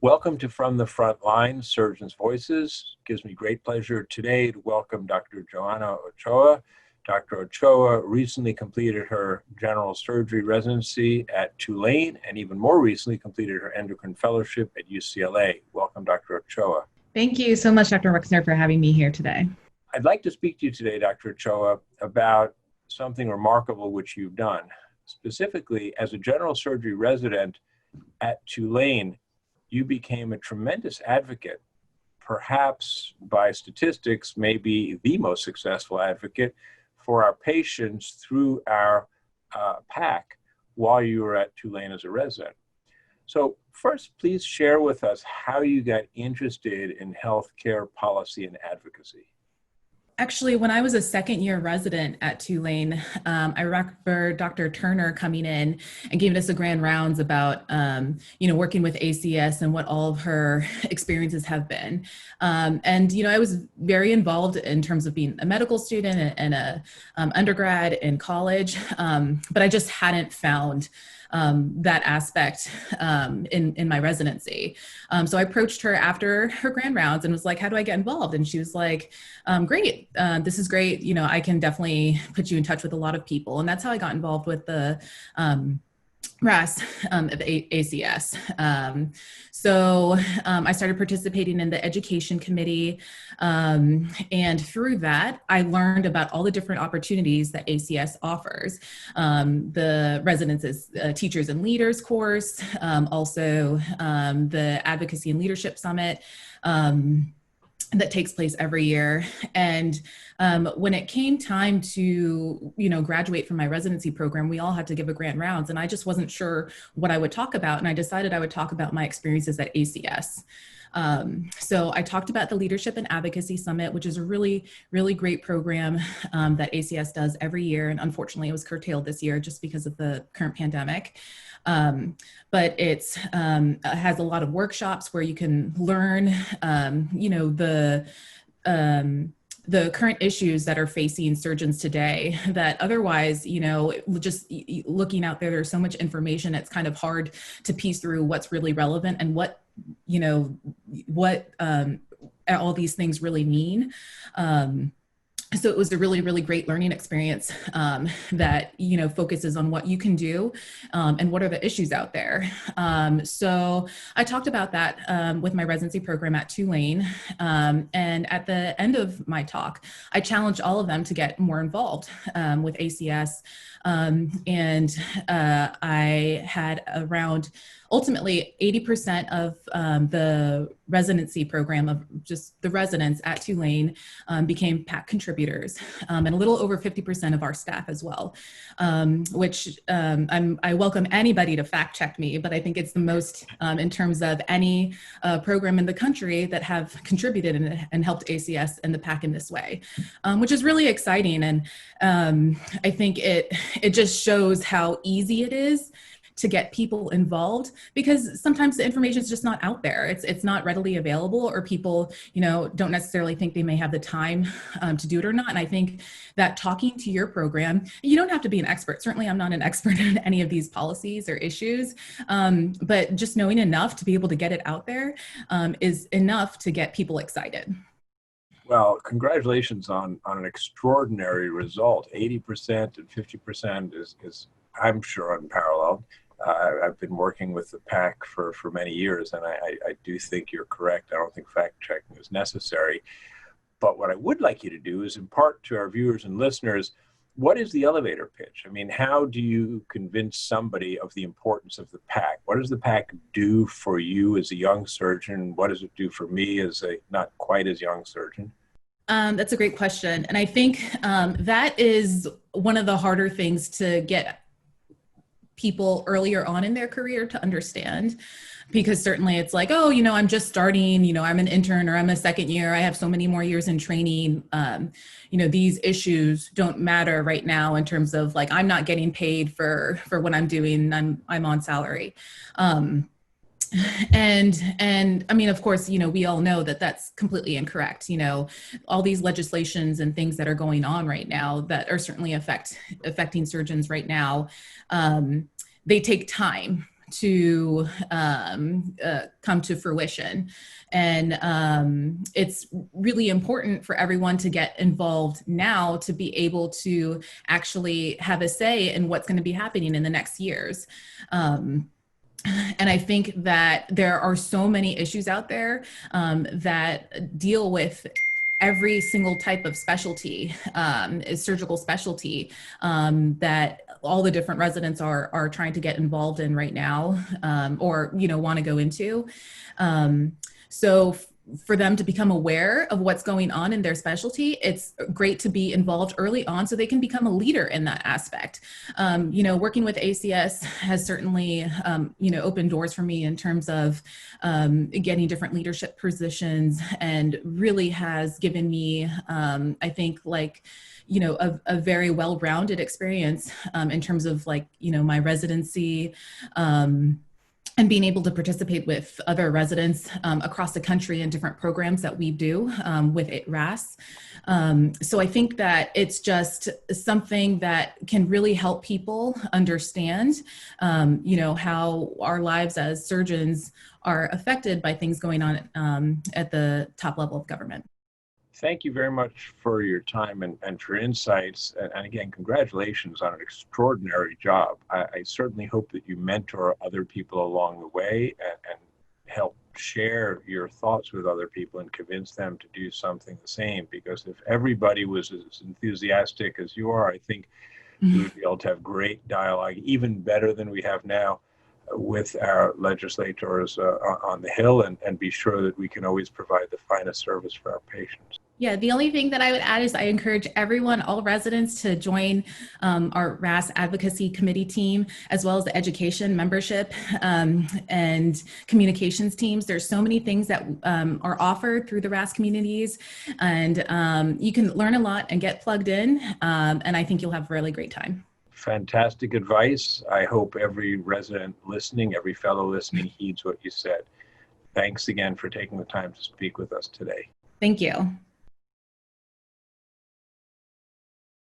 Welcome to From the Front Line, Surgeons' Voices. It gives me great pleasure today to welcome Dr. Joana Ochoa. Dr. Ochoa recently completed her general surgery residency at Tulane and even more recently completed her endocrine fellowship at UCLA. Welcome, Dr. Ochoa. Thank you so much, Dr. Wexner, for having me here today. I'd like to speak to you today, Dr. Ochoa, about something remarkable which you've done. Specifically, as a general surgery resident at Tulane, you became a tremendous advocate, perhaps by statistics, maybe the most successful advocate for our patients through our PAC while you were at Tulane as a resident. So first, please share with us how you got interested in healthcare policy and advocacy. Actually, when I was a second-year resident at Tulane, I remember Dr. Turner coming in and giving us the grand rounds about, working with ACS and what all of her experiences have been. I was very involved in terms of being a medical student and a undergrad in college, but I just hadn't found that aspect in my residency. So I approached her after her grand rounds and was like, how do I get involved? And she was like, great, this is great. I can definitely put you in touch with a lot of people. And that's how I got involved with the RAS of ACS. I started participating in the education committee. And through that, I learned about all the different opportunities that ACS offers. The Residences, Teachers and Leaders course, also the Advocacy and Leadership Summit, that takes place every year. And when it came time to, graduate from my residency program, we all had to give a grand rounds, and I just wasn't sure what I would talk about. And I decided I would talk about my experiences at ACS. So I talked about the Leadership and Advocacy Summit, which is a really, really great program that ACS does every year. And unfortunately, it was curtailed this year just because of the current pandemic. But it has a lot of workshops where you can learn, the current issues that are facing surgeons today that otherwise, just looking out there, there's so much information. It's kind of hard to piece through what's really relevant and what all these things really mean. So it was a really, really great learning experience that, focuses on what you can do and what are the issues out there. So I talked about that with my residency program at Tulane. And at the end of my talk, I challenged all of them to get more involved with ACS. I had around ultimately 80% of the residency program of just the residents at Tulane became PAC contributors, and a little over 50% of our staff as well, which I welcome anybody to fact check me, but I think it's the most in terms of any program in the country that have contributed and helped ACS and the PAC in this way, which is really exciting. And I think it just shows how easy it is to get people involved, because sometimes the information is just not out there. It's not readily available, or people, don't necessarily think they may have the time to do it or not. And I think that talking to your program, you don't have to be an expert. Certainly I'm not an expert in any of these policies or issues, but just knowing enough to be able to get it out there is enough to get people excited. Well, congratulations on an extraordinary result. 80% and 50% is I'm sure unparalleled. I've been working with the PAC for many years, and I do think you're correct. I don't think fact checking is necessary. But what I would like you to do is impart to our viewers and listeners, what is the elevator pitch? I mean, how do you convince somebody of the importance of the PAC? What does the PAC do for you as a young surgeon? What does it do for me as a not quite as young surgeon? That's a great question. And I think that is one of the harder things to get people earlier on in their career to understand, because certainly it's like, oh, I'm just starting, I'm an intern or I'm a second year, I have so many more years in training. These issues don't matter right now in terms of like, I'm not getting paid for what I'm doing. I'm on salary. And I mean, of course, we all know that that's completely incorrect. All these legislations and things that are going on right now that are certainly affecting surgeons right now, they take time to come to fruition. And it's really important for everyone to get involved now to be able to actually have a say in what's going to be happening in the next years. And I think that there are so many issues out there that deal with every single type of specialty, surgical specialty, that all the different residents are trying to get involved in right now, or want to go into. So for them to become aware of what's going on in their specialty, it's great to be involved early on so they can become a leader in that aspect. Working with ACS has certainly, opened doors for me in terms of getting different leadership positions, and really has given me, I think, a very well-rounded experience in terms of my residency, and being able to participate with other residents across the country in different programs that we do with RAS. So I think that it's just something that can really help people understand, how our lives as surgeons are affected by things going on at the top level of government. Thank you very much for your time and for insights. And again, congratulations on an extraordinary job. I certainly hope that you mentor other people along the way and help share your thoughts with other people and convince them to do something the same. Because if everybody was as enthusiastic as you are, I think we would be able to have great dialogue, even better than we have now, with our legislators on the Hill, and be sure that we can always provide the finest service for our patients. Yeah, the only thing that I would add is I encourage everyone, all residents, to join our RAS Advocacy Committee team, as well as the education membership and communications teams. There's so many things that are offered through the RAS communities, and you can learn a lot and get plugged in, and I think you'll have a really great time. Fantastic advice. I hope every resident listening, every fellow listening heeds what you said. Thanks again for taking the time to speak with us today. Thank you.